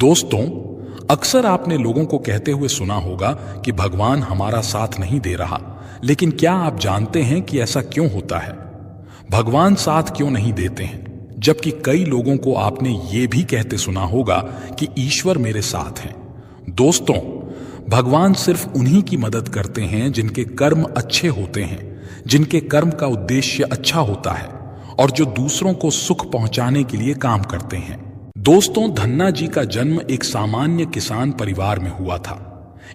दोस्तों, अक्सर आपने लोगों को कहते हुए सुना होगा कि भगवान हमारा साथ नहीं दे रहा, लेकिन क्या आप जानते हैं कि ऐसा क्यों होता है? भगवान साथ क्यों नहीं देते हैं? जबकि कई लोगों को आपने ये भी कहते सुना होगा कि ईश्वर मेरे साथ हैं। दोस्तों, भगवान सिर्फ उन्हीं की मदद करते हैं जिनके कर्म अच्छे होते हैं, जिनके कर्म का उद्देश्य अच्छा होता है और जो दूसरों को सुख पहुंचाने के लिए काम करते हैं। दोस्तों, धन्ना जी का जन्म एक सामान्य किसान परिवार में हुआ था।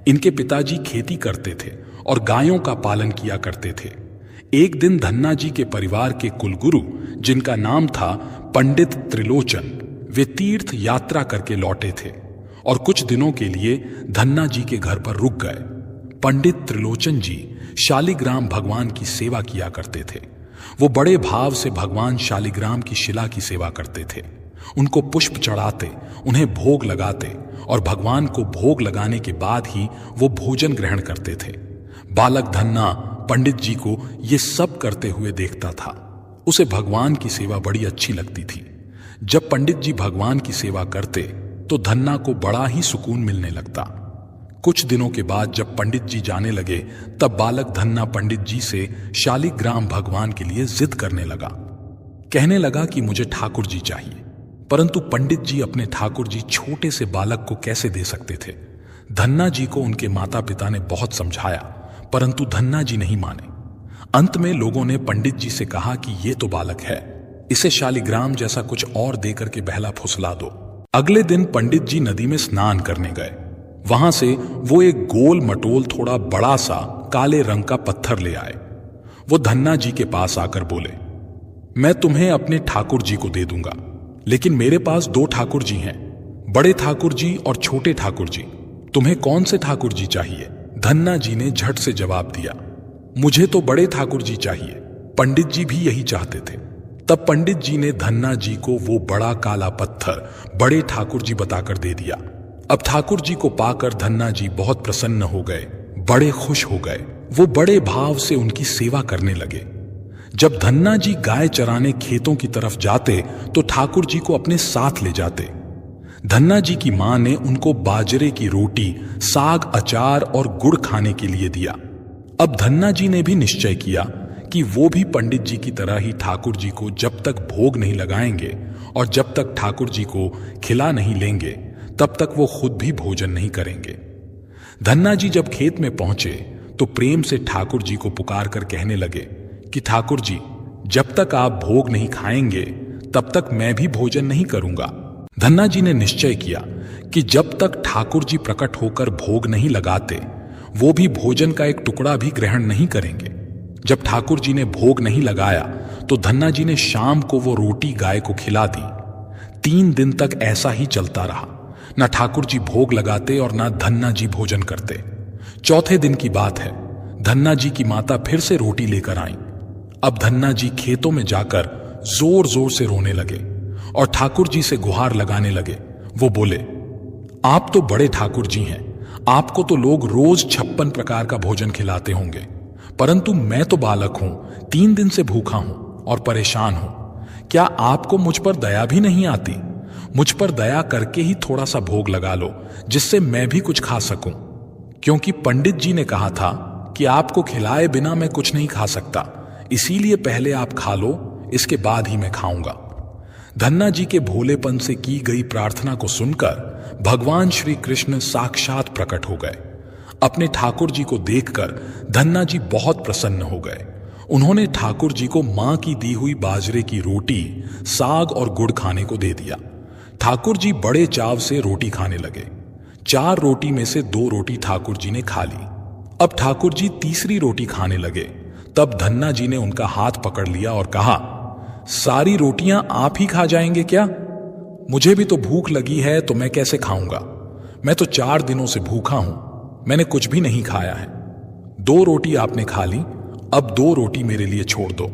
इनके पिताजी खेती करते थे और गायों का पालन किया करते थे। एक दिन धन्ना जी के परिवार के कुलगुरु, जिनका नाम था पंडित त्रिलोचन, वे तीर्थ यात्रा करके लौटे थे और कुछ दिनों के लिए धन्ना जी के घर पर रुक गए। पंडित त्रिलोचन जी शालिग्राम भगवान की सेवा किया करते थे। वो बड़े भाव से भगवान शालिग्राम की शिला की सेवा करते थे। उनको पुष्प चढ़ाते, उन्हें भोग लगाते और भगवान को भोग लगाने के बाद ही वो भोजन ग्रहण करते थे। बालक धन्ना पंडित जी को ये सब करते हुए देखता था। उसे भगवान की सेवा बड़ी अच्छी लगती थी। जब पंडित जी भगवान की सेवा करते तो धन्ना को बड़ा ही सुकून मिलने लगता। कुछ दिनों के बाद जब पंडित जी जाने लगे, तब बालक धन्ना पंडित जी से शालिग्राम भगवान के लिए जिद करने लगा। कहने लगा कि मुझे ठाकुर जी चाहिए। परंतु पंडित जी अपने ठाकुर जी छोटे से बालक को कैसे दे सकते थे? धन्ना जी को उनके माता पिता ने बहुत समझाया, परंतु धन्ना जी नहीं माने। अंत में लोगों ने पंडित जी से कहा कि ये तो बालक है, इसे शालिग्राम जैसा कुछ और देकर के बहला फुसला दो। अगले दिन पंडित जी नदी में स्नान करने गए। वहां से वो एक गोल मटोल थोड़ा बड़ा सा काले रंग का पत्थर ले आए। वो धन्ना जी के पास आकर बोले, मैं तुम्हें अपने ठाकुर जी को दे दूंगा, लेकिन मेरे पास दो ठाकुर जी हैं, बड़े ठाकुर जी और छोटे ठाकुर जी। तुम्हें कौन से ठाकुर जी चाहिए? धन्ना जी ने झट से जवाब दिया, मुझे तो बड़े ठाकुर जी चाहिए। पंडित जी भी यही चाहते थे। तब पंडित जी ने धन्ना जी को वो बड़ा काला पत्थर बड़े ठाकुर जी बताकर दे दिया। अब ठाकुर जी को पाकर धन्ना जी बहुत प्रसन्न हो गए, बड़े खुश हो गए। वो बड़े भाव से उनकी सेवा करने लगे। जब धन्ना जी गाय चराने खेतों की तरफ जाते तो ठाकुर जी को अपने साथ ले जाते। धन्ना जी की मां ने उनको बाजरे की रोटी, साग, अचार और गुड़ खाने के लिए दिया। अब धन्ना जी ने भी निश्चय किया कि वो भी पंडित जी की तरह ही ठाकुर जी को जब तक भोग नहीं लगाएंगे और जब तक ठाकुर जी को खिला नहीं लेंगे, तब तक वो खुद भी भोजन नहीं करेंगे। धन्ना जी जब खेत में पहुंचे तो प्रेम से ठाकुर जी को पुकार कर कहने लगे कि ठाकुर जी, जब तक आप भोग नहीं खाएंगे तब तक मैं भी भोजन नहीं करूंगा। धन्ना जी ने निश्चय किया कि जब तक ठाकुर जी प्रकट होकर भोग नहीं लगाते, वो भी भोजन का एक टुकड़ा भी ग्रहण नहीं करेंगे। जब ठाकुर जी ने भोग नहीं लगाया तो धन्ना जी ने शाम को वो रोटी गाय को खिला दी। 3 दिन तक ऐसा ही चलता रहा। ना ठाकुर जी भोग लगाते और ना धन्ना जी भोजन करते। चौथे दिन की बात है, धन्ना जी की माता फिर से रोटी लेकर आई। अब धन्ना जी खेतों में जाकर जोर जोर से रोने लगे और ठाकुर जी से गुहार लगाने लगे। वो बोले, आप तो बड़े ठाकुर जी हैं, आपको तो लोग रोज 56 प्रकार का भोजन खिलाते होंगे, परंतु मैं तो बालक हूं, 3 दिन से भूखा हूं और परेशान हूं। क्या आपको मुझ पर दया भी नहीं आती? मुझ पर दया करके ही थोड़ा सा भोग लगा लो, जिससे मैं भी कुछ खा सकूं, क्योंकि पंडित जी ने कहा था कि आपको खिलाए बिना मैं कुछ नहीं खा सकता, इसीलिए पहले आप खा लो, इसके बाद ही मैं खाऊंगा। धन्ना जी के भोलेपन से की गई प्रार्थना को सुनकर भगवान श्री कृष्ण साक्षात प्रकट हो गए। अपने ठाकुर जी को देखकर धन्ना जी बहुत प्रसन्न हो गए। उन्होंने ठाकुर जी को मां की दी हुई बाजरे की रोटी, साग और गुड़ खाने को दे दिया। ठाकुर जी बड़े चाव से रोटी खाने लगे। 4 रोटी में से 2 रोटी ठाकुर जी ने खा ली। अब ठाकुर जी तीसरी रोटी खाने लगे। तब धन्ना जी ने उनका हाथ पकड़ लिया और कहा, सारी रोटियां आप ही खा जाएंगे क्या? मुझे भी तो भूख लगी है, तो मैं कैसे खाऊंगा? मैं तो 4 दिनों से भूखा हूं, मैंने कुछ भी नहीं खाया है। 2 रोटी आपने खा ली, अब 2 रोटी मेरे लिए छोड़ दो।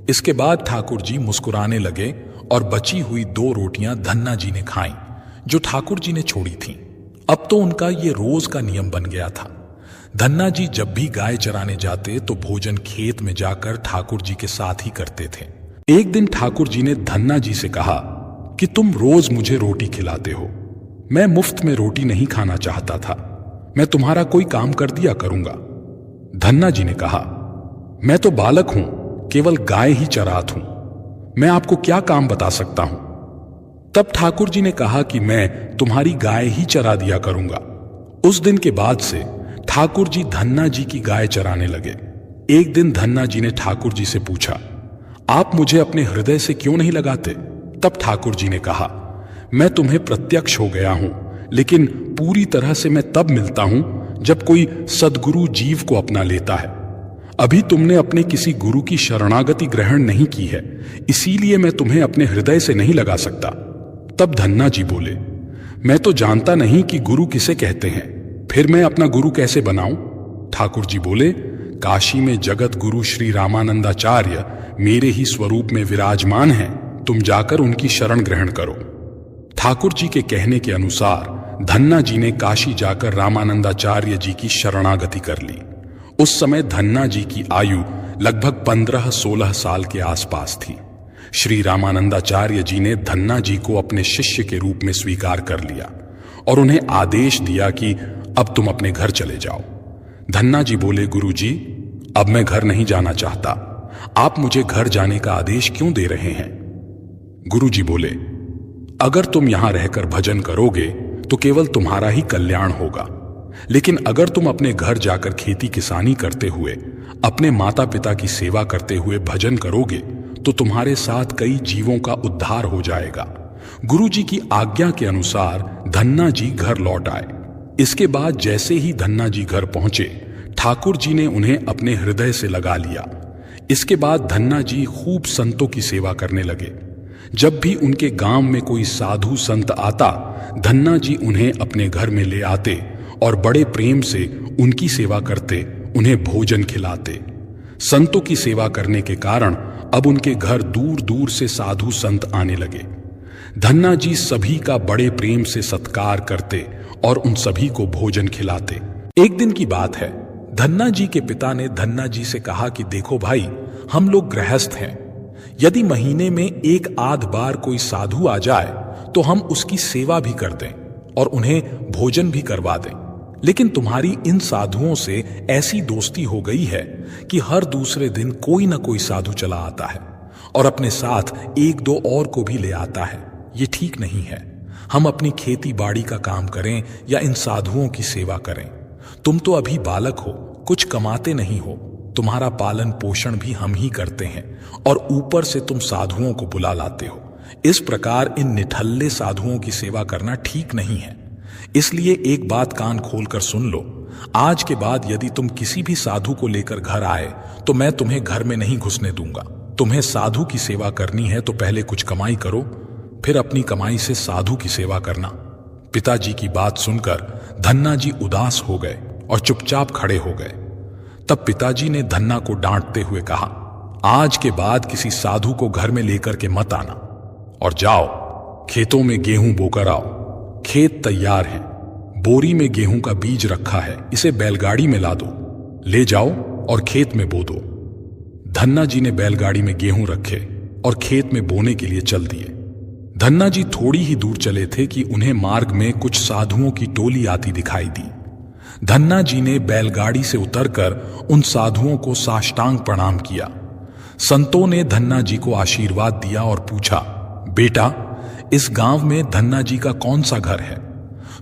इसके बाद ठाकुर जी मुस्कुराने लगे और बची हुई 2 रोटियां धन्ना जी ने खाईं, जो ठाकुर जी ने छोड़ी थीं। अब तो उनका ये रोज का नियम बन गया था। धन्ना जी जब भी गाय चराने जाते तो भोजन खेत में जाकर ठाकुर जी के साथ ही करते थे। एक दिन ठाकुर जी ने धन्ना जी से कहा कि तुम रोज मुझे रोटी खिलाते हो, मैं मुफ्त में रोटी नहीं खाना चाहता था, मैं तुम्हारा कोई काम कर दिया करूंगा। धन्ना जी ने कहा, मैं तो बालक हूं, केवल गाय ही चरात हूं, मैं आपको क्या काम बता सकता हूं। तब ठाकुर जी ने कहा कि मैं तुम्हारी गाय ही चरा दिया करूंगा। उस दिन के बाद से ठाकुर जी धन्ना जी की गाय चराने लगे। एक दिन धन्ना जी ने ठाकुर जी से पूछा, आप मुझे अपने हृदय से क्यों नहीं लगाते? तब ठाकुर जी ने कहा, मैं तुम्हें प्रत्यक्ष हो गया हूं, लेकिन पूरी तरह से मैं तब मिलता हूं जब कोई सद्गुरु जीव को अपना लेता है। अभी तुमने अपने किसी गुरु की शरणागति ग्रहण नहीं की है, इसीलिए मैं तुम्हें अपने हृदय से नहीं लगा सकता। तब धन्ना जी बोले, मैं तो जानता नहीं कि गुरु किसे कहते हैं, फिर मैं अपना गुरु कैसे बनाऊं? ठाकुर जी बोले, काशी में जगत गुरु श्री रामानंदाचार्य मेरे ही स्वरूप में विराजमान हैं, तुम जाकर उनकी शरण ग्रहण करो। ठाकुर जी के कहने के अनुसार धन्ना जी ने काशी जाकर रामानंदाचार्य जी की शरणागति कर ली। उस समय धन्ना जी की आयु लगभग 15-16 साल के आसपास थी। श्री रामानंदाचार्य जी ने धन्ना जी को अपने शिष्य के रूप में स्वीकार कर लिया और उन्हें आदेश दिया कि अब तुम अपने घर चले जाओ। धन्ना जी बोले, गुरु जी, अब मैं घर नहीं जाना चाहता, आप मुझे घर जाने का आदेश क्यों दे रहे हैं? गुरु जी बोले, अगर तुम यहां रहकर भजन करोगे तो केवल तुम्हारा ही कल्याण होगा, लेकिन अगर तुम अपने घर जाकर खेती किसानी करते हुए अपने माता पिता की सेवा करते हुए भजन करोगे तो तुम्हारे साथ कई जीवों का उद्धार हो जाएगा। गुरु जी की आज्ञा के अनुसार धन्ना जी घर लौट आए। इसके बाद जैसे ही धन्ना जी घर पहुंचे, ठाकुर जी ने उन्हें अपने हृदय से लगा लिया। इसके बाद धन्ना जी खूब संतों की सेवा करने लगे। जब भी उनके गांव में कोई साधु संत आता, धन्ना जी उन्हें अपने घर में ले आते और बड़े प्रेम से उनकी सेवा करते, उन्हें भोजन खिलाते। संतों की सेवा करने के कारण अब उनके घर दूर दूर से साधु संत आने लगे। धन्ना जी सभी का बड़े प्रेम से सत्कार करते और उन सभी को भोजन खिलाते। एक दिन की बात है, धन्ना जी के पिता ने धन्ना जी से कहा कि देखो भाई, हम लोग गृहस्थ हैं, यदि महीने में एक आध बार कोई साधु आ जाए तो हम उसकी सेवा भी कर दें और उन्हें भोजन भी करवा दें, लेकिन तुम्हारी इन साधुओं से ऐसी दोस्ती हो गई है कि हर दूसरे दिन कोई ना कोई साधु चला आता है और अपने साथ एक दो और को भी ले आता है। ये ठीक नहीं है। हम अपनी खेती बाड़ी का काम करें या इन साधुओं की सेवा करें। तुम तो अभी बालक हो, कुछ कमाते नहीं हो, तुम्हारा पालन पोषण भी हम ही करते हैं और ऊपर से तुम साधुओं को बुला लाते हो। इस प्रकार इन निठल्ले साधुओं की सेवा करना ठीक नहीं है। इसलिए एक बात कान खोलकर सुन लो, आज के बाद यदि तुम किसी भी साधु को लेकर घर आए तो मैं तुम्हें घर में नहीं घुसने दूंगा। तुम्हें साधु की सेवा करनी है तो पहले कुछ कमाई करो, फिर अपनी कमाई से साधु की सेवा करना। पिताजी की बात सुनकर धन्ना जी उदास हो गए और चुपचाप खड़े हो गए। तब पिताजी ने धन्ना को डांटते हुए कहा, आज के बाद किसी साधु को घर में लेकर के मत आना और जाओ खेतों में गेहूं बोकर आओ। खेत तैयार है, बोरी में गेहूं का बीज रखा है, इसे बैलगाड़ी में ला दो, ले जाओ और खेत में बो दो। धन्ना जी ने बैलगाड़ी में गेहूं रखे और खेत में बोने के लिए चल दिए। धन्ना जी थोड़ी ही दूर चले थे कि उन्हें मार्ग में कुछ साधुओं की टोली आती दिखाई दी। धन्ना जी ने बैलगाड़ी से उतरकर उन साधुओं को साष्टांग प्रणाम किया। संतों ने धन्ना जी को आशीर्वाद दिया और पूछा, बेटा, इस गांव में धन्ना जी का कौन सा घर है?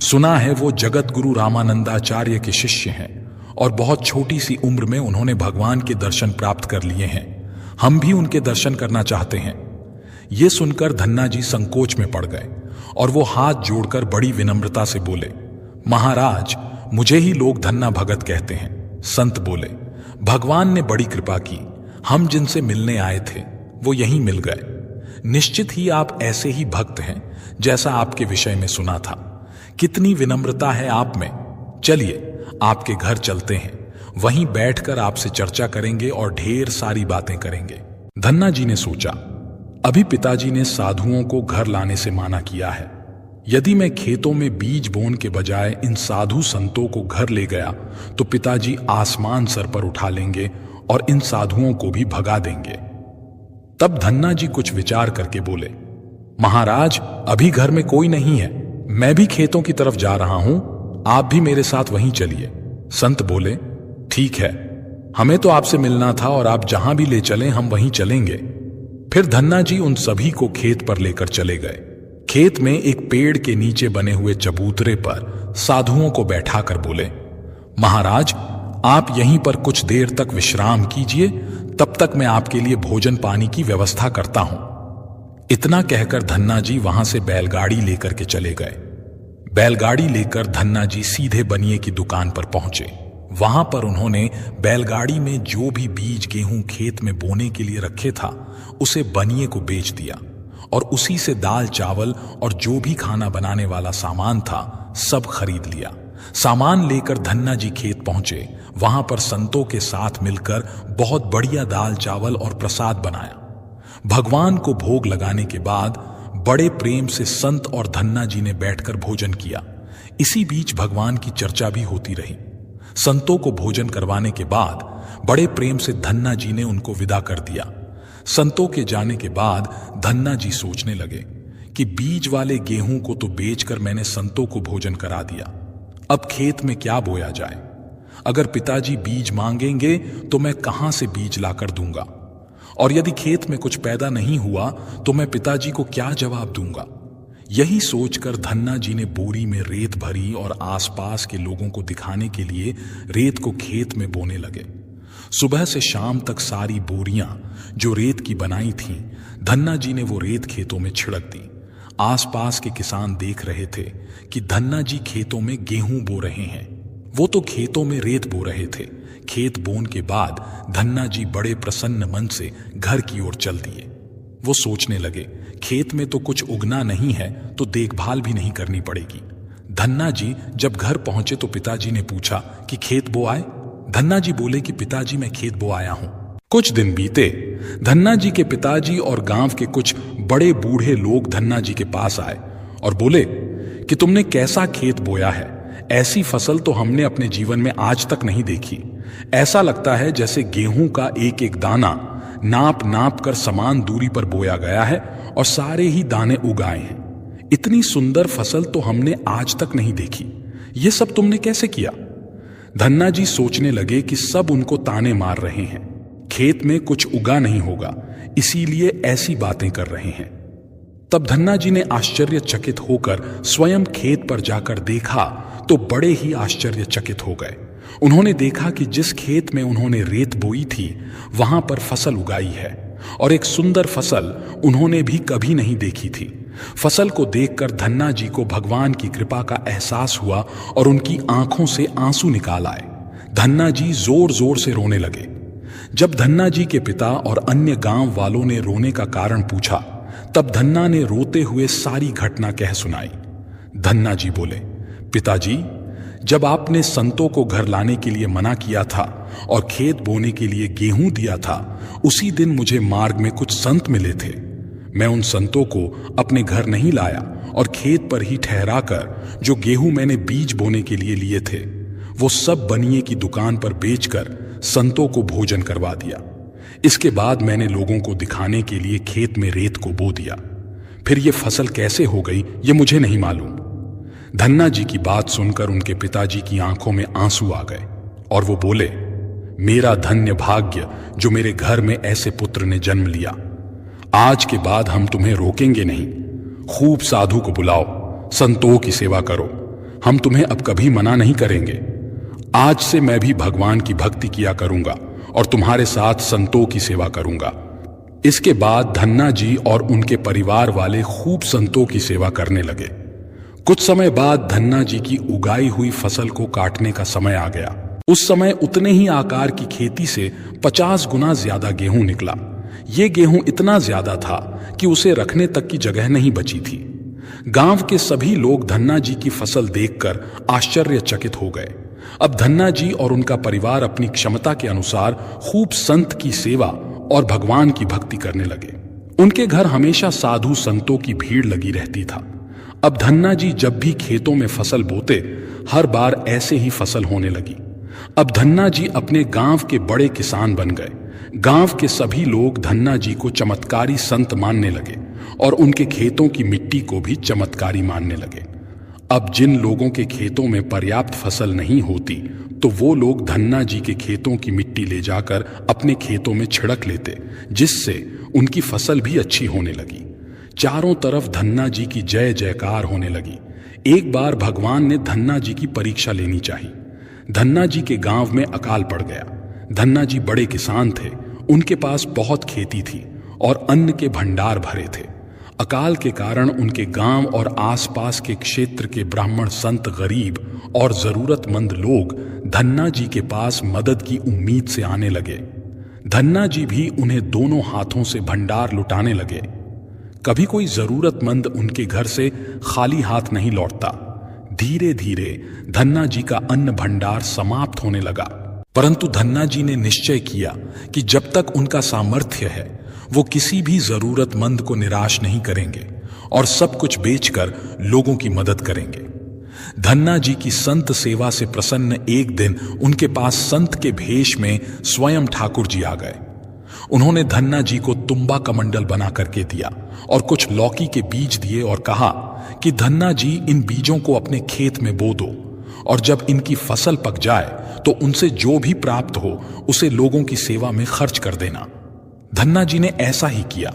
सुना है वो जगत गुरु रामानंदाचार्य के शिष्य हैं और बहुत छोटी सी उम्र में उन्होंने भगवान के दर्शन प्राप्त कर लिए हैं। हम भी उनके दर्शन करना चाहते हैं। ये सुनकर धन्ना जी संकोच में पड़ गए और वो हाथ जोड़कर बड़ी विनम्रता से बोले, महाराज, मुझे ही लोग धन्ना भगत कहते हैं। संत बोले, भगवान ने बड़ी कृपा की, हम जिनसे मिलने आए थे वो यहीं मिल गए। निश्चित ही आप ऐसे ही भक्त हैं जैसा आपके विषय में सुना था। कितनी विनम्रता है आप में। चलिए आपके घर चलते हैं, वहीं बैठकर आपसे चर्चा करेंगे और ढेर सारी बातें करेंगे। धन्ना जी ने सोचा, अभी पिताजी ने साधुओं को घर लाने से माना किया है। यदि मैं खेतों में बीज बोने के बजाय इन साधु संतों को घर ले गया तो पिताजी आसमान सर पर उठा लेंगे और इन साधुओं को भी भगा देंगे। तब धन्ना जी कुछ विचार करके बोले, महाराज, अभी घर में कोई नहीं है, मैं भी खेतों की तरफ जा रहा हूं, आप भी मेरे साथ वहीं चलिए। संत बोले, ठीक है, हमें तो आपसे मिलना था और आप जहां भी ले चलें हम वहीं चलेंगे। फिर धन्ना जी उन सभी को खेत पर लेकर चले गए। खेत में एक पेड़ के नीचे बने हुए चबूतरे पर साधुओं को बैठाकर बोले, महाराज, आप यहीं पर कुछ देर तक विश्राम कीजिए, तब तक मैं आपके लिए भोजन पानी की व्यवस्था करता हूं। इतना कहकर धन्ना जी वहां से बैलगाड़ी लेकर के चले गए। बैलगाड़ी लेकर धन्ना जी सीधे बनिए की दुकान पर पहुंचे। वहां पर उन्होंने बैलगाड़ी में जो भी बीज गेहूं खेत में बोने के लिए रखे था उसे बनिए को बेच दिया और उसी से दाल चावल और जो भी खाना बनाने वाला सामान था सब खरीद लिया। सामान लेकर धन्ना जी खेत पहुंचे। वहां पर संतों के साथ मिलकर बहुत बढ़िया दाल चावल और प्रसाद बनाया। भगवान को भोग लगाने के बाद बड़े प्रेम से संत और धन्ना जी ने बैठकर भोजन किया। इसी बीच भगवान की चर्चा भी होती रही। संतों को भोजन करवाने के बाद बड़े प्रेम से धन्ना जी ने उनको विदा कर दिया। संतों के जाने के बाद धन्ना जी सोचने लगे कि बीज वाले गेहूं को तो बेचकर मैंने संतों को भोजन करा दिया, अब खेत में क्या बोया जाए। अगर पिताजी बीज मांगेंगे तो मैं कहां से बीज लाकर दूंगा, और यदि खेत में कुछ पैदा नहीं हुआ तो मैं पिताजी को क्या जवाब दूंगा। यही सोचकर धन्ना जी ने बोरी में रेत भरी और आसपास के लोगों को दिखाने के लिए रेत को खेत में बोने लगे। सुबह से शाम तक सारी बोरियां जो रेत की बनाई थीं, धन्ना जी ने वो रेत खेतों में छिड़क दी। आसपास के किसान देख रहे थे कि धन्ना जी खेतों में गेहूं बो रहे हैं, वो तो खेतों में रेत बो रहे थे। खेत बोन के बाद धन्ना जी बड़े प्रसन्न मन से घर की ओर चल दिए। वो सोचने लगे, खेत में तो कुछ उगना नहीं है तो देखभाल भी नहीं करनी पड़ेगी। धन्ना जी जब घर पहुंचे तो पिताजी ने पूछा कि खेत बो आए। धन्ना जी बोले कि पिताजी मैं खेत बो आया हूं। कुछ दिन बीते। धन्ना जी के पिताजी और गांव के कुछ बड़े बूढ़े लोग धन्ना जी के पास आए और बोले कि तुमने कैसा खेत बोया है, ऐसी फसल तो हमने अपने जीवन में आज तक नहीं देखी। ऐसा लगता है जैसे गेहूं का एक एक दाना नाप नाप कर समान दूरी पर बोया गया है और सारे ही दाने उगाए हैं। इतनी सुंदर फसल तो हमने आज तक नहीं देखी। ये सब तुमने कैसे किया? धन्ना जी सोचने लगे कि सब उनको ताने मार रहे हैं, खेत में कुछ उगा नहीं होगा, इसीलिए ऐसी बातें कर रहे हैं। तब धन्ना जी ने आश्चर्यचकित होकर स्वयं खेत पर जाकर देखा तो बड़े ही आश्चर्यचकित हो गए। उन्होंने देखा कि जिस खेत में उन्होंने रेत बोई थी वहां पर फसल उगाई है और एक सुंदर फसल उन्होंने भी कभी नहीं देखी थी। फसल को देखकर धन्ना जी को भगवान की कृपा का एहसास हुआ और उनकी आंखों से आंसू निकाल आए। धन्ना जी जोर जोर से रोने लगे। जब धन्ना जी के पिता और अन्य गांव वालों ने रोने का कारण पूछा तब धन्ना ने रोते हुए सारी घटना कह सुनाई। धन्ना जी बोले, पिताजी, जब आपने संतों को घर लाने के लिए मना किया था और खेत बोने के लिए गेहूं दिया था, उसी दिन मुझे मार्ग में कुछ संत मिले थे। मैं उन संतों को अपने घर नहीं लाया और खेत पर ही ठहराकर जो गेहूं मैंने बीज बोने के लिए लिए थे वो सब बनिए की दुकान पर बेचकर संतों को भोजन करवा दिया। इसके बाद मैंने लोगों को दिखाने के लिए खेत में रेत को बो दिया। फिर ये फसल कैसे हो गई ये मुझे नहीं मालूम। धन्ना जी की बात सुनकर उनके पिताजी की आंखों में आंसू आ गए और वो बोले, मेरा धन्य भाग्य जो मेरे घर में ऐसे पुत्र ने जन्म लिया। आज के बाद हम तुम्हें रोकेंगे नहीं। खूब साधु को बुलाओ, संतों की सेवा करो, हम तुम्हें अब कभी मना नहीं करेंगे। आज से मैं भी भगवान की भक्ति किया करूंगा और तुम्हारे साथ संतों की सेवा करूंगा। इसके बाद धन्ना जी और उनके परिवार वाले खूब संतों की सेवा करने लगे। कुछ समय बाद धन्ना जी की उगाई हुई फसल को काटने का समय आ गया। उस समय उतने ही आकार की खेती से 50 गुना ज्यादा गेहूं निकला। ये गेहूं इतना ज्यादा था कि उसे रखने तक की जगह नहीं बची थी। गांव के सभी लोग धन्ना जी की फसल देखकर आश्चर्यचकित हो गए। अब धन्ना जी और उनका परिवार अपनी क्षमता के अनुसार खूब संत की सेवा और भगवान की भक्ति करने लगे। उनके घर हमेशा साधु संतों की भीड़ लगी रहती था। अब धन्ना जी जब भी खेतों में फसल बोते हर बार ऐसे ही फसल होने लगी। अब धन्ना जी अपने गांव के बड़े किसान बन गए। गांव के सभी लोग धन्ना जी को चमत्कारी संत मानने लगे और उनके खेतों की मिट्टी को भी चमत्कारी मानने लगे। अब जिन लोगों के खेतों में पर्याप्त फसल नहीं होती तो वो लोग धन्ना जी के खेतों की मिट्टी ले जाकर अपने खेतों में छिड़क लेते, जिससे उनकी फसल भी अच्छी होने लगी। चारों तरफ धन्ना जी की जय जयकार होने लगी। एक बार भगवान ने धन्ना जी की परीक्षा लेनी चाहिए। धन्ना जी के गांव में अकाल पड़ गया। धन्ना जी बड़े किसान थे, उनके पास बहुत खेती थी और अन्न के भंडार भरे थे। अकाल के कारण उनके गांव और आसपास के क्षेत्र के ब्राह्मण, संत, गरीब और जरूरतमंद लोग धन्ना जी के पास मदद की उम्मीद से आने लगे। धन्ना जी भी उन्हें दोनों हाथों से भंडार लुटाने लगे। कभी कोई जरूरतमंद उनके घर से खाली हाथ नहीं लौटता। धीरे धीरे धन्ना जी का अन्न भंडार समाप्त होने लगा, परंतु धन्ना जी ने निश्चय किया कि जब तक उनका सामर्थ्य है वो किसी भी जरूरतमंद को निराश नहीं करेंगे और सब कुछ बेचकर लोगों की मदद करेंगे। धन्ना जी की संत सेवा से प्रसन्न एक दिन उनके पास संत के भेष में स्वयं ठाकुर जी आ गए। उन्होंने धन्ना जी को तुम्बा कमंडल बना करके दिया और कुछ लौकी के बीज दिए और कहा कि धन्ना जी इन बीजों को अपने खेत में बो दो और जब इनकी फसल पक जाए तो उनसे जो भी प्राप्त हो उसे लोगों की सेवा में खर्च कर देना। धन्ना जी ने ऐसा ही किया।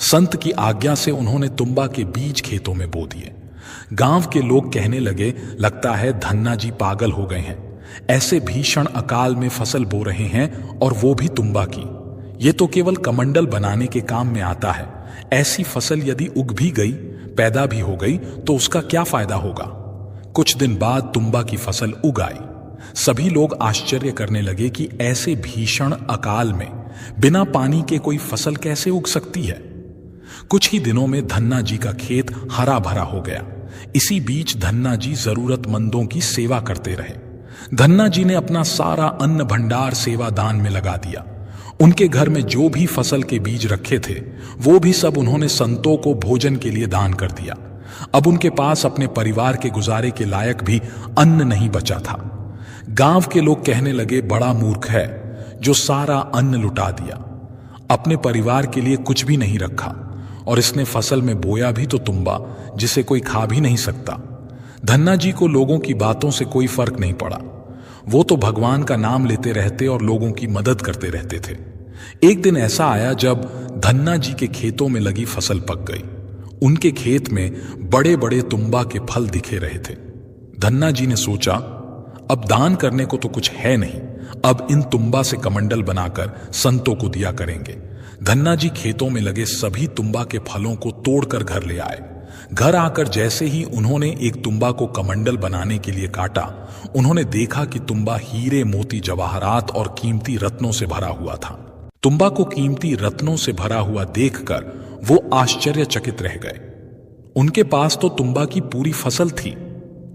संत की आज्ञा से उन्होंने तुम्बा के बीज खेतों में बो दिए। गांव के लोग कहने लगे, लगता है धन्ना जी पागल हो गए हैं, ऐसे भीषण अकाल में फसल बो रहे हैं और वो भी तुम्बा की। ये तो केवल कमंडल बनाने के काम में आता है। ऐसी फसल यदि उग भी गई, पैदा भी हो गई तो उसका क्या फायदा होगा। कुछ दिन बाद तुम्बा की फसल उग आई। सभी लोग आश्चर्य करने लगे कि ऐसे भीषण अकाल में बिना पानी के कोई फसल कैसे उग सकती है। कुछ ही दिनों में धन्ना जी का खेत हरा भरा हो गया। इसी बीच धन्ना जी जरूरतमंदों की सेवा करते रहे। धन्ना जी ने अपना सारा अन्न भंडार सेवा दान में लगा दिया। उनके घर में जो भी फसल के बीज रखे थे वो भी सब उन्होंने संतों को भोजन के लिए दान कर दिया। अब उनके पास अपने परिवार के गुजारे के लायक भी अन्न नहीं बचा था। गांव के लोग कहने लगे, बड़ा मूर्ख है जो सारा अन्न लुटा दिया, अपने परिवार के लिए कुछ भी नहीं रखा और इसने फसल में बोया भी तो तुम्बा जिसे कोई खा भी नहीं सकता। धन्ना जी को लोगों की बातों से कोई फर्क नहीं पड़ा। वो तो भगवान का नाम लेते रहते और लोगों की मदद करते रहते थे। एक दिन ऐसा आया जब धन्ना जी के खेतों में लगी फसल पक गई। उनके खेत में बड़े बड़े तुम्बा के फल दिखे रहे थे। धन्ना जी ने सोचा, अब दान करने को तो कुछ है नहीं, अब इन तुम्बा से कमंडल बनाकर संतों को दिया करेंगे। धन्ना जी खेतों में लगे सभी तुम्बा के फलों को तोड़कर घर ले आए। घर आकर जैसे ही उन्होंने एक तुम्बा को कमंडल बनाने के लिए काटा, उन्होंने देखा कि तुम्बा हीरे, मोती, जवाहरात और कीमती रत्नों से भरा हुआ था। तुम्बा को कीमती रत्नों से भरा हुआ देखकर वो आश्चर्यचकित रह गए। उनके पास तो तुम्बा की पूरी फसल थी।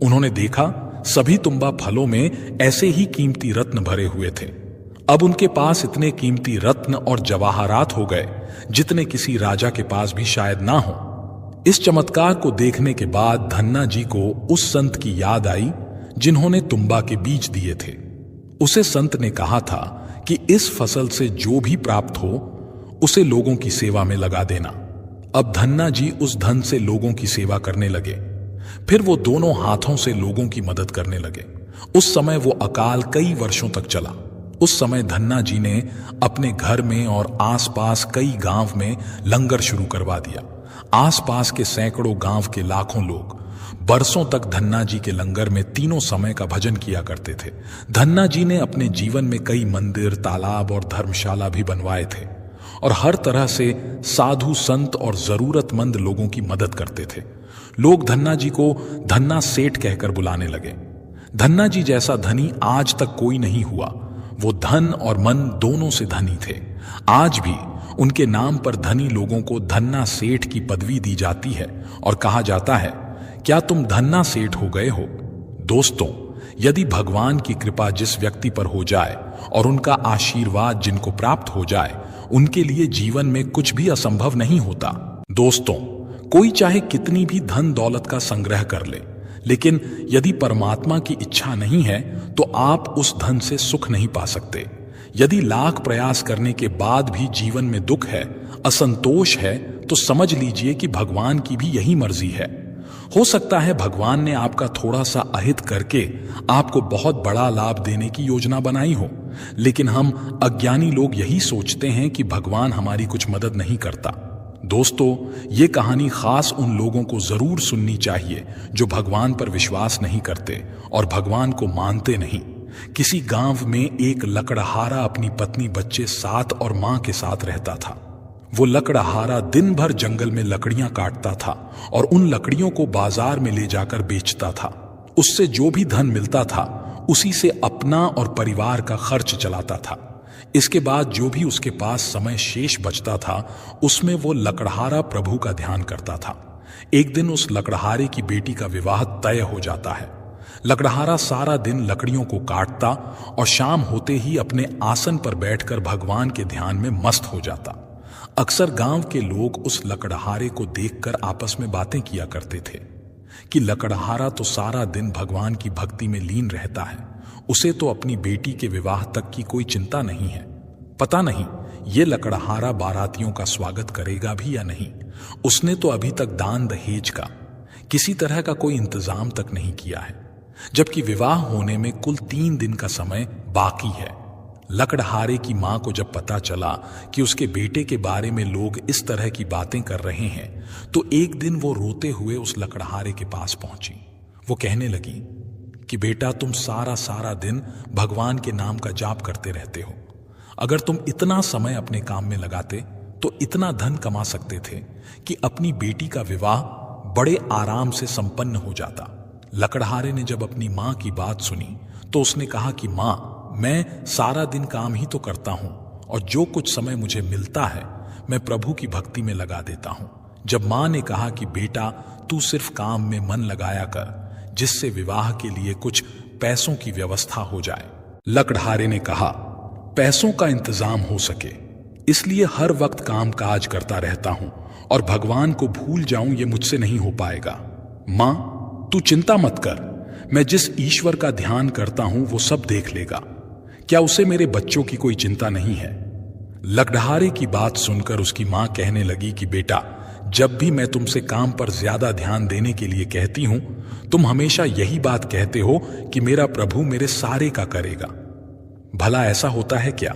उन्होंने देखा सभी तुम्बा फलों में ऐसे ही कीमती रत्न भरे हुए थे। अब उनके पास इतने कीमती रत्न और जवाहरात हो गए जितने किसी राजा के पास भी शायद ना हो। इस चमत्कार को देखने के बाद धन्ना जी को उस संत की याद आई जिन्होंने तुम्बा के बीज दिए थे। उसे संत ने कहा था कि इस फसल से जो भी प्राप्त हो उसे लोगों की सेवा में लगा देना। अब धन्ना जी उस धन से लोगों की सेवा करने लगे। फिर वो दोनों हाथों से लोगों की मदद करने लगे। उस समय वो अकाल कई वर्षों तक चला। उस समय धन्ना जी ने अपने घर में और आसपास कई गांव में लंगर शुरू करवा दिया। आसपास के सैकड़ों गांव के लाखों लोग बरसों तक धन्ना जी के लंगर में तीनों समय का भजन किया करते थे। धन्ना जी ने अपने जीवन में कई मंदिर, तालाब और धर्मशाला भी बनवाए थे और हर तरह से साधु, संत और जरूरतमंद लोगों की मदद करते थे। लोग धन्ना जी को धन्ना सेठ कहकर बुलाने लगे। धन्ना जी जैसा धनी आज तक कोई नहीं हुआ। वो धन और मन दोनों से धनी थे। आज भी उनके नाम पर धनी लोगों को धन्ना सेठ की पदवी दी जाती है और कहा जाता है, क्या तुम धन्ना सेठ हो गए हो? दोस्तों, यदि भगवान की कृपा जिस व्यक्ति पर हो जाए और उनका आशीर्वाद जिनको प्राप्त हो जाए, उनके लिए जीवन में कुछ भी असंभव नहीं होता। दोस्तों, कोई चाहे कितनी भी धन दौलत का संग्रह कर ले, लेकिन यदि परमात्मा की इच्छा नहीं है तो आप उस धन से सुख नहीं पा सकते। यदि लाख प्रयास करने के बाद भी जीवन में दुख है, असंतोष है, तो समझ लीजिए कि भगवान की भी यही मर्जी है। हो सकता है भगवान ने आपका थोड़ा सा अहित करके आपको बहुत बड़ा लाभ देने की योजना बनाई हो, लेकिन हम अज्ञानी लोग यही सोचते हैं कि भगवान हमारी कुछ मदद नहीं करता। दोस्तों, ये कहानी खास उन लोगों को जरूर सुननी चाहिए जो भगवान पर विश्वास नहीं करते और भगवान को मानते नहीं। किसी गांव में एक लकड़हारा अपनी पत्नी, बच्चे साथ और मां के साथ रहता था। वो लकड़हारा दिन भर जंगल में लकड़ियां काटता था और उन लकड़ियों को बाजार में ले जाकर बेचता था। उससे जो भी धन मिलता था उसी से अपना और परिवार का खर्च चलाता था। इसके बाद जो भी उसके पास समय शेष बचता था उसमें वो लकड़हारा प्रभु का ध्यान करता था। एक दिन उस लकड़हारे की बेटी का विवाह तय हो जाता है। लकड़हारा सारा दिन लकड़ियों को काटता और शाम होते ही अपने आसन पर बैठकर भगवान के ध्यान में मस्त हो जाता। अक्सर गांव के लोग उस लकड़हारे को देखकर आपस में बातें किया करते थे कि लकड़हारा तो सारा दिन भगवान की भक्ति में लीन रहता है, उसे तो अपनी बेटी के विवाह तक की कोई चिंता नहीं है। पता नहीं ये लकड़हारा बारातियों का स्वागत करेगा भी या नहीं। उसने तो अभी तक दान दहेज का किसी तरह का कोई इंतजाम तक नहीं किया है, जबकि विवाह होने में कुल 3 दिन का समय बाकी है। लकड़हारे की मां को जब पता चला कि उसके बेटे के बारे में लोग इस तरह की बातें कर रहे हैं, तो एक दिन वो रोते हुए उस लकड़हारे के पास पहुंची। वो कहने लगी कि बेटा, तुम सारा दिन भगवान के नाम का जाप करते रहते हो। अगर तुम इतना समय अपने काम में लगाते तो इतना धन कमा सकते थे कि अपनी बेटी का विवाह बड़े आराम से संपन्न हो जाता। लकड़हारे ने जब अपनी मां की बात सुनी तो उसने कहा कि मां, मैं सारा दिन काम ही तो करता हूं और जो कुछ समय मुझे मिलता है मैं प्रभु की भक्ति में लगा देता हूं। जब मां ने कहा कि बेटा, तू सिर्फ काम में मन लगाया कर जिससे विवाह के लिए कुछ पैसों की व्यवस्था हो जाए। लकड़हारे ने कहा, पैसों का इंतजाम हो सके इसलिए हर वक्त काम काज करता रहता हूं और भगवान को भूल जाऊं ये मुझसे नहीं हो पाएगा। मां, तू चिंता मत कर, मैं जिस ईश्वर का ध्यान करता हूं वो सब देख लेगा। क्या उसे मेरे बच्चों की कोई चिंता नहीं है? लकड़हारे की बात सुनकर उसकी मां कहने लगी कि बेटा, जब भी मैं तुमसे काम पर ज्यादा ध्यान देने के लिए कहती हूं तुम हमेशा यही बात कहते हो कि मेरा प्रभु मेरे सारे का करेगा। भला ऐसा होता है क्या?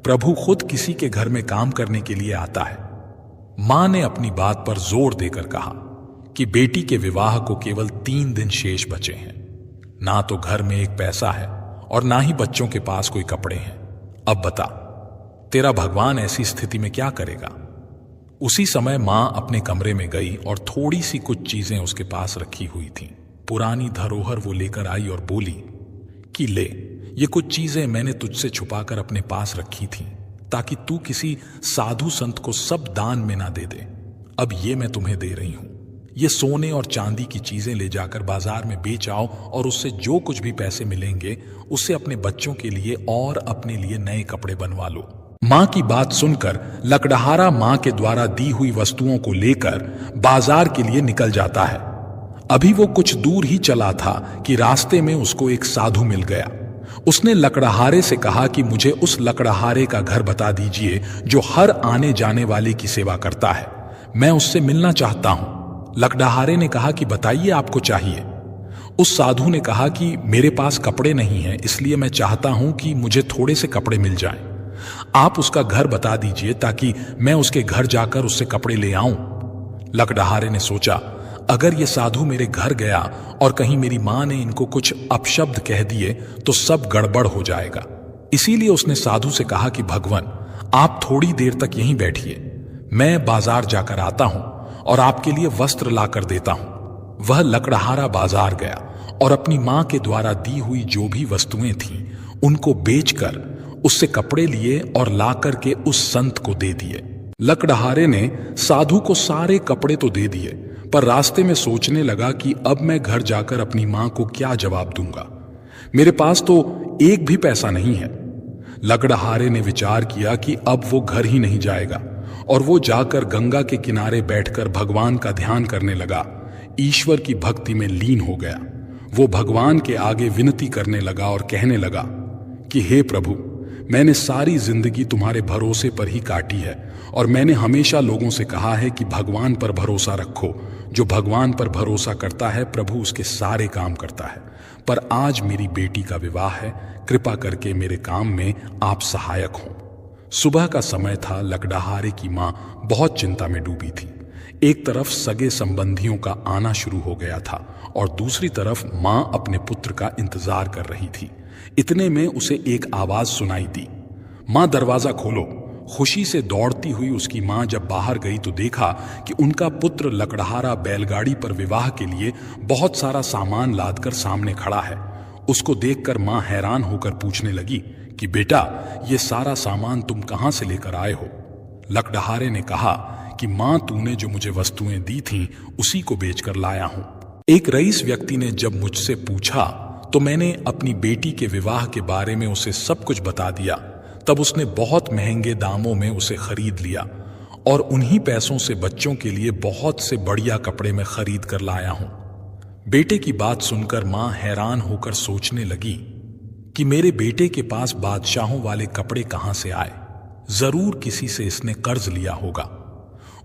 प्रभु खुद किसी के घर में काम करने के लिए आता है। मां ने अपनी बात पर जोर देकर कहा कि बेटी के विवाह को केवल 3 दिन शेष बचे हैं। ना तो घर में एक पैसा है और ना ही बच्चों के पास कोई कपड़े हैं। अब बता, तेरा भगवान ऐसी स्थिति में क्या करेगा? उसी समय मां अपने कमरे में गई और थोड़ी सी कुछ चीजें उसके पास रखी हुई थीं। पुरानी धरोहर वो लेकर आई और बोली कि ले, ये कुछ चीजें मैंने तुझसे छुपाकर अपने पास रखी थीं ताकि तू किसी साधु संत को सब दान में ना दे दे। अब ये मैं तुम्हें दे रही हूं। ये सोने और चांदी की चीजें ले जाकर बाजार में बेच आओ और उससे जो कुछ भी पैसे मिलेंगे उससे अपने बच्चों के लिए और अपने लिए नए कपड़े बनवा लो। मां की बात सुनकर लकड़हारा मां के द्वारा दी हुई वस्तुओं को लेकर बाजार के लिए निकल जाता है। अभी वो कुछ दूर ही चला था कि रास्ते में उसको एक साधु मिल गया। उसने लकड़हारे से कहा कि मुझे उस लकड़हारे का घर बता दीजिए जो हर आने जाने वाले की सेवा करता है, मैं उससे मिलना चाहता हूं। लकड़हारे ने कहा कि बताइए आपको चाहिए। उस साधु ने कहा कि मेरे पास कपड़े नहीं हैं, इसलिए मैं चाहता हूं कि मुझे थोड़े से कपड़े मिल जाएं। आप उसका घर बता दीजिए ताकि मैं उसके घर जाकर उससे कपड़े ले आऊं। लकड़हारे ने सोचा, अगर ये साधु मेरे घर गया और कहीं मेरी मां ने इनको कुछ अपशब्द कह दिए तो सब गड़बड़ हो जाएगा। इसीलिए उसने साधु से कहा कि भगवान, आप थोड़ी देर तक यहीं बैठिए, मैं बाजार जाकर आता हूं और आपके लिए वस्त्र लाकर देता हूं। वह लकड़हारा बाजार गया और अपनी मां के द्वारा दी हुई जो भी वस्तुएं थीं उनको बेचकर उससे कपड़े लिए और लाकर के उस संत को दे दिए। लकड़हारे ने साधु को सारे कपड़े तो दे दिए, पर रास्ते में सोचने लगा कि अब मैं घर जाकर अपनी मां को क्या जवाब दूंगा। मेरे पास तो एक भी पैसा नहीं है। लकड़हारे ने विचार किया कि अब वो घर ही नहीं जाएगा और वो जाकर गंगा के किनारे बैठकर भगवान का ध्यान करने लगा। ईश्वर की भक्ति में लीन हो गया। वो भगवान के आगे विनती करने लगा और कहने लगा कि हे प्रभु, मैंने सारी जिंदगी तुम्हारे भरोसे पर ही काटी है और मैंने हमेशा लोगों से कहा है कि भगवान पर भरोसा रखो, जो भगवान पर भरोसा करता है प्रभु उसके सारे काम करता है। पर आज मेरी बेटी का विवाह है, कृपा करके मेरे काम में आप सहायक हों। सुबह का समय था। लकड़हारे की मां बहुत चिंता में डूबी थी। एक तरफ सगे संबंधियों का आना शुरू हो गया था और दूसरी तरफ मां अपने पुत्र का इंतजार कर रही थी। इतने में उसे एक आवाज सुनाई दी, मां दरवाजा खोलो। खुशी से दौड़ती हुई उसकी मां जब बाहर गई तो देखा कि उनका पुत्र लकड़हारा बैलगाड़ी पर विवाह के लिए बहुत सारा सामान लादकर सामने खड़ा है। उसको देखकर मां हैरान होकर पूछने लगी कि बेटा, ये सारा सामान तुम कहां से लेकर आए हो? लकड़हारे ने कहा कि मां, तूने जो मुझे वस्तुएं दी थीं उसी को बेचकर लाया हूं। एक रईस व्यक्ति ने जब मुझसे पूछा तो मैंने अपनी बेटी के विवाह के बारे में उसे सब कुछ बता दिया। तब उसने बहुत महंगे दामों में उसे खरीद लिया और उन्हीं पैसों से बच्चों के लिए बहुत से बढ़िया कपड़े में खरीद कर लाया हूं। बेटे की बात सुनकर मां हैरान होकर सोचने लगी कि मेरे बेटे के पास बादशाहों वाले कपड़े कहां से आए? जरूर किसी से इसने कर्ज लिया होगा।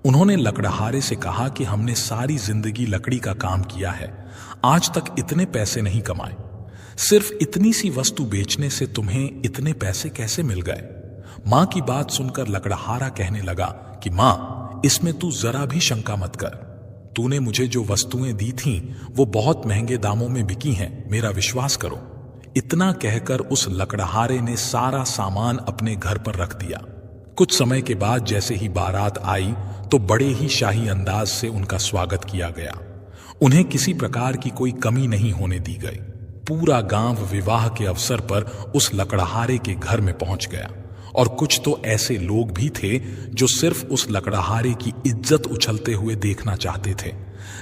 उन्होंने लकड़हारे से कहा कि हमने सारी जिंदगी लकड़ी का काम किया है, आज तक इतने पैसे नहीं कमाए। सिर्फ इतनी सी वस्तु बेचने से तुम्हें इतने पैसे कैसे मिल गए? मां की बात सुनकर लकड़हारा कहने लगा कि मां, इसमें तू जरा भी शंका मत कर। तूने मुझे जो वस्तुएं दी थीं वो बहुत महंगे दामों में बिकी हैं, मेरा विश्वास करो। इतना कहकर उस लकड़हारे ने सारा सामान अपने घर पर रख दिया। कुछ समय के बाद जैसे ही बारात आई तो बड़े ही शाही अंदाज से उनका स्वागत किया गया। उन्हें किसी प्रकार की कोई कमी नहीं होने दी गई। पूरा गांव विवाह के अवसर पर उस लकड़हारे के घर में पहुंच गया और कुछ तो ऐसे लोग भी थे जो सिर्फ उस लकड़हारे की इज्जत उछलते हुए देखना चाहते थे।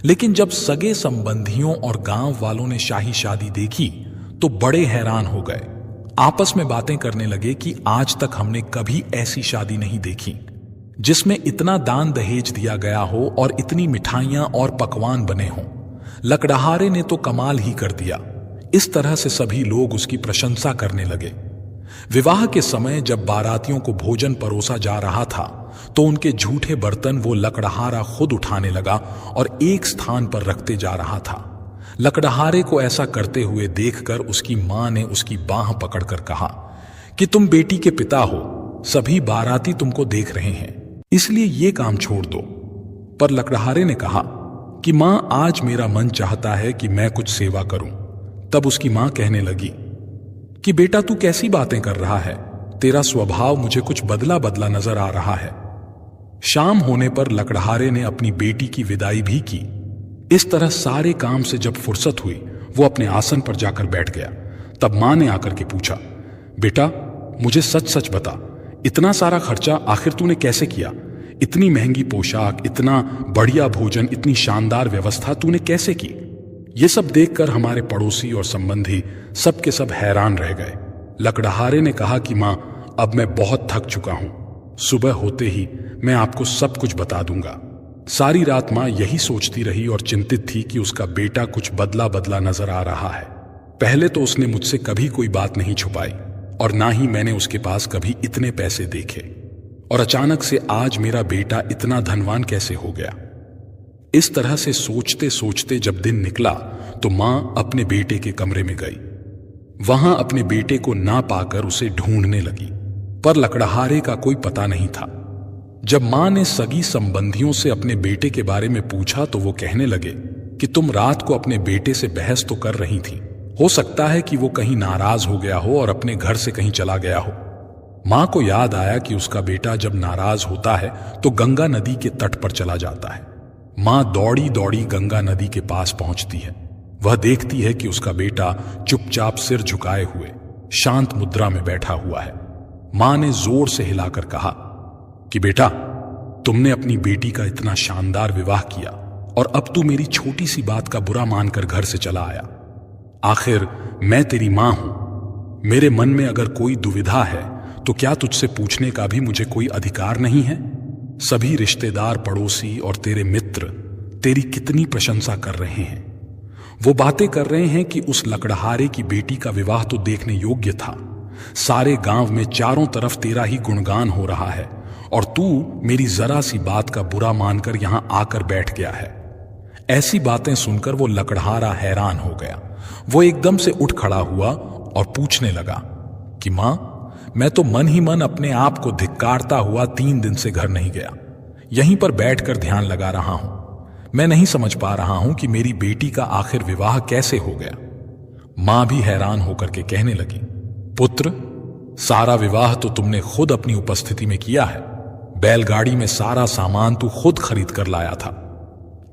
लेकिन जब सगे संबंधियों और गांव वालों ने शाही शादी देखी तो बड़े हैरान हो गए। आपस में बातें करने लगे कि आज तक हमने कभी ऐसी शादी नहीं देखी जिसमें इतना दान दहेज दिया गया हो और इतनी मिठाइयां और पकवान बने हों। लकड़हारे ने तो कमाल ही कर दिया। इस तरह से सभी लोग उसकी प्रशंसा करने लगे। विवाह के समय जब बारातियों को भोजन परोसा जा रहा था तो उनके झूठे बर्तन वो लकड़हारा खुद उठाने लगा और एक स्थान पर रखते जा रहा था। लकड़हारे को ऐसा करते हुए देखकर उसकी मां ने उसकी बांह पकड़कर कहा कि तुम बेटी के पिता हो, सभी बाराती तुमको देख रहे हैं, इसलिए ये काम छोड़ दो। पर लकड़हारे ने कहा कि मां, आज मेरा मन चाहता है कि मैं कुछ सेवा करूं। तब उसकी मां कहने लगी कि बेटा, तू कैसी बातें कर रहा है? तेरा स्वभाव मुझे कुछ बदला बदला नजर आ रहा है। शाम होने पर लकड़हारे ने अपनी बेटी की विदाई भी की। इस तरह सारे काम से जब फुर्सत हुई वो अपने आसन पर जाकर बैठ गया। तब मां ने आकर के पूछा, बेटा, मुझे सच सच बता, इतना सारा खर्चा आखिर तूने कैसे किया? इतनी महंगी पोशाक, इतना बढ़िया भोजन, इतनी शानदार व्यवस्था तूने कैसे की? ये सब देखकर हमारे पड़ोसी और संबंधी सब के सब हैरान रह गए। लकड़हारे ने कहा कि मां, अब मैं बहुत थक चुका हूं, सुबह होते ही मैं आपको सब कुछ बता दूंगा। सारी रात मां यही सोचती रही और चिंतित थी कि उसका बेटा कुछ बदला बदला नजर आ रहा है। पहले तो उसने मुझसे कभी कोई बात नहीं छुपाई और ना ही मैंने उसके पास कभी इतने पैसे देखे, और अचानक से आज मेरा बेटा इतना धनवान कैसे हो गया? इस तरह से सोचते सोचते जब दिन निकला तो मां अपने बेटे के कमरे में गई। वहां अपने बेटे को ना पाकर उसे ढूंढने लगी, पर लकड़हारे का कोई पता नहीं था। जब मां ने सगी संबंधियों से अपने बेटे के बारे में पूछा तो वो कहने लगे कि तुम रात को अपने बेटे से बहस तो कर रही थी, हो सकता है कि वो कहीं नाराज हो गया हो और अपने घर से कहीं चला गया हो। मां को याद आया कि उसका बेटा जब नाराज होता है तो गंगा नदी के तट पर चला जाता है। मां दौड़ी दौड़ी गंगा नदी के पास पहुंचती है। वह देखती है कि उसका बेटा चुपचाप सिर झुकाए हुए शांत मुद्रा में बैठा हुआ है। मां ने जोर से हिलाकर कहा कि बेटा, तुमने अपनी बेटी का इतना शानदार विवाह किया और अब तू मेरी छोटी सी बात का बुरा मानकर घर से चला आया। आखिर मैं तेरी मां हूं। मेरे मन में अगर कोई दुविधा है तो क्या तुझसे पूछने का भी मुझे कोई अधिकार नहीं है? सभी रिश्तेदार, पड़ोसी और तेरे मित्र तेरी कितनी प्रशंसा कर रहे हैं। वो बातें कर रहे हैं कि उस लकड़हारे की बेटी का विवाह तो देखने योग्य था। सारे गांव में चारों तरफ तेरा ही गुणगान हो रहा है और तू मेरी जरा सी बात का बुरा मानकर यहां आकर बैठ गया है। ऐसी बातें सुनकर वो लकड़हारा हैरान हो गया। वो एकदम से उठ खड़ा हुआ और पूछने लगा कि मां, मैं तो मन ही मन अपने आप को धिक्कारता हुआ 3 दिन से घर नहीं गया। यहीं पर बैठकर ध्यान लगा रहा हूं। मैं नहीं समझ पा रहा हूं कि मेरी बेटी का आखिर विवाह कैसे हो गया। मां भी हैरान होकर के कहने लगी, पुत्र, सारा विवाह तो तुमने खुद अपनी उपस्थिति में किया है। बैलगाड़ी में सारा सामान तू खुद खरीद कर लाया था।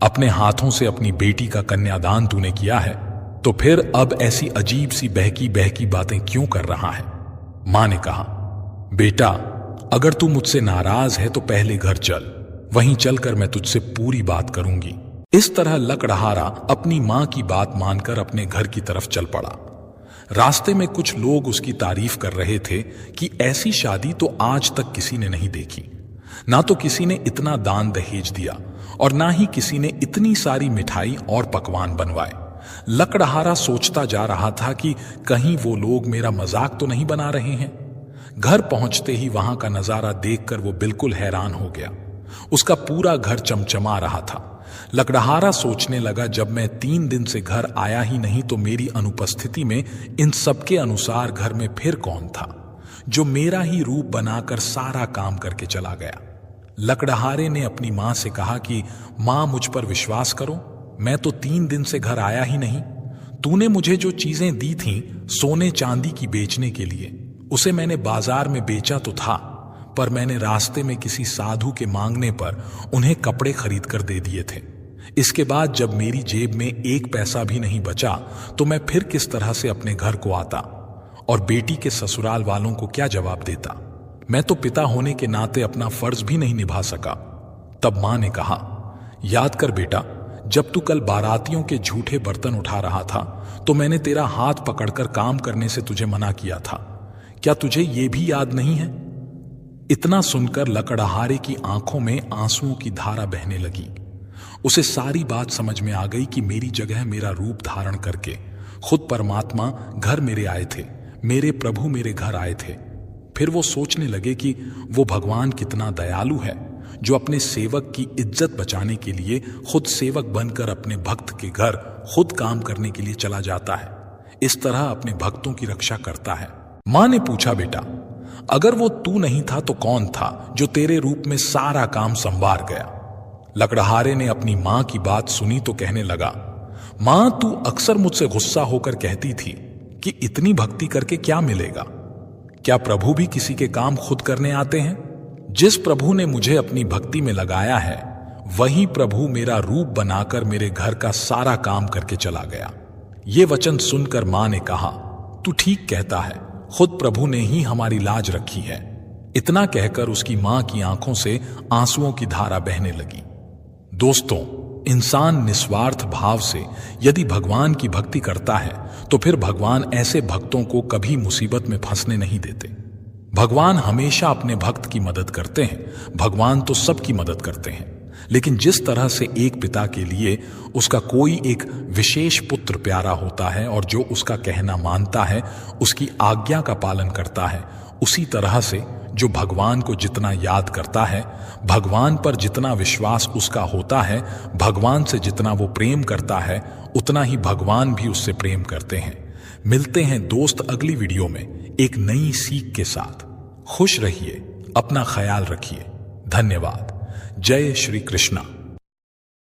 अपने हाथों से अपनी बेटी का कन्यादान तूने किया है, तो फिर अब ऐसी अजीब सी बहकी बहकी बातें क्यों कर रहा है? मां ने कहा, बेटा, अगर तू मुझसे नाराज है तो पहले घर चल, वहीं चलकर मैं तुझसे पूरी बात करूंगी। इस तरह लकड़हारा अपनी मां की बात मानकर अपने घर की तरफ चल पड़ा। रास्ते में कुछ लोग उसकी तारीफ कर रहे थे कि ऐसी शादी तो आज तक किसी ने नहीं देखी। ना तो किसी ने इतना दान दहेज दिया और ना ही किसी ने इतनी सारी मिठाई और पकवान बनवाए। लकड़हारा सोचता जा रहा था कि कहीं वो लोग मेरा मजाक तो नहीं बना रहे हैं। घर पहुंचते ही वहां का नजारा देखकर वो बिल्कुल हैरान हो गया। उसका पूरा घर चमचमा रहा था। लकड़हारा सोचने लगा, जब मैं 3 दिन से घर आया ही नहीं तो मेरी अनुपस्थिति में इन सबके अनुसार घर में फिर कौन था जो मेरा ही रूप बनाकर सारा काम करके चला गया। लकड़हारे ने अपनी मां से कहा कि मां, मुझ पर विश्वास करो, मैं तो 3 दिन से घर आया ही नहीं। तूने मुझे जो चीजें दी थीं सोने चांदी की बेचने के लिए, उसे मैंने बाजार में बेचा तो था, पर मैंने रास्ते में किसी साधु के मांगने पर उन्हें कपड़े खरीद कर दे दिए थे। इसके बाद जब मेरी जेब में 1 पैसा भी नहीं बचा तो मैं फिर किस तरह से अपने घर को आता और बेटी के ससुराल वालों को क्या जवाब देता? मैं तो पिता होने के नाते अपना फर्ज भी नहीं निभा सका। तब मां ने कहा, याद कर बेटा, जब तू कल बारातियों के झूठे बर्तन उठा रहा था तो मैंने तेरा हाथ पकड़कर काम करने से तुझे मना किया था। क्या तुझे यह भी याद नहीं है? इतना सुनकर लकड़हारे की आंखों में आंसुओं की धारा बहने लगी। उसे सारी बात समझ में आ गई कि मेरी जगह मेरा रूप धारण करके खुद परमात्मा घर मेरे आए थे, मेरे प्रभु मेरे घर आए थे। फिर वो सोचने लगे कि वो भगवान कितना दयालु है जो अपने सेवक की इज्जत बचाने के लिए खुद सेवक बनकर अपने भक्त के घर खुद काम करने के लिए चला जाता है। इस तरह अपने भक्तों की रक्षा करता है। मां ने पूछा, बेटा, अगर वो तू नहीं था तो कौन था जो तेरे रूप में सारा काम संवार गया? लकड़हारे ने अपनी मां की बात सुनी तो कहने लगा, मां, तू अक्सर मुझसे गुस्सा होकर कहती थी कि इतनी भक्ति करके क्या मिलेगा? क्या प्रभु भी किसी के काम खुद करने आते हैं? जिस प्रभु ने मुझे अपनी भक्ति में लगाया है वही प्रभु मेरा रूप बनाकर मेरे घर का सारा काम करके चला गया। ये वचन सुनकर मां ने कहा, तू ठीक कहता है, खुद प्रभु ने ही हमारी लाज रखी है। इतना कहकर उसकी मां की आंखों से आंसुओं की धारा बहने लगी। दोस्तों, इंसान निस्वार्थ भाव से यदि भगवान की भक्ति करता है तो फिर भगवान ऐसे भक्तों को कभी मुसीबत में फंसने नहीं देते। भगवान हमेशा अपने भक्त की मदद करते हैं। भगवान तो सबकी मदद करते हैं, लेकिन जिस तरह से एक पिता के लिए उसका कोई एक विशेष पुत्र प्यारा होता है और जो उसका कहना मानता है, उसकी आज्ञा का पालन करता है, उसी तरह से जो भगवान को जितना याद करता है, भगवान पर जितना विश्वास उसका होता है, भगवान से जितना वो प्रेम करता है, उतना ही भगवान भी उससे प्रेम करते हैं। मिलते हैं दोस्त अगली वीडियो में एक नई सीख के साथ। खुश रहिए, अपना ख्याल रखिए। धन्यवाद। जय श्री कृष्णा।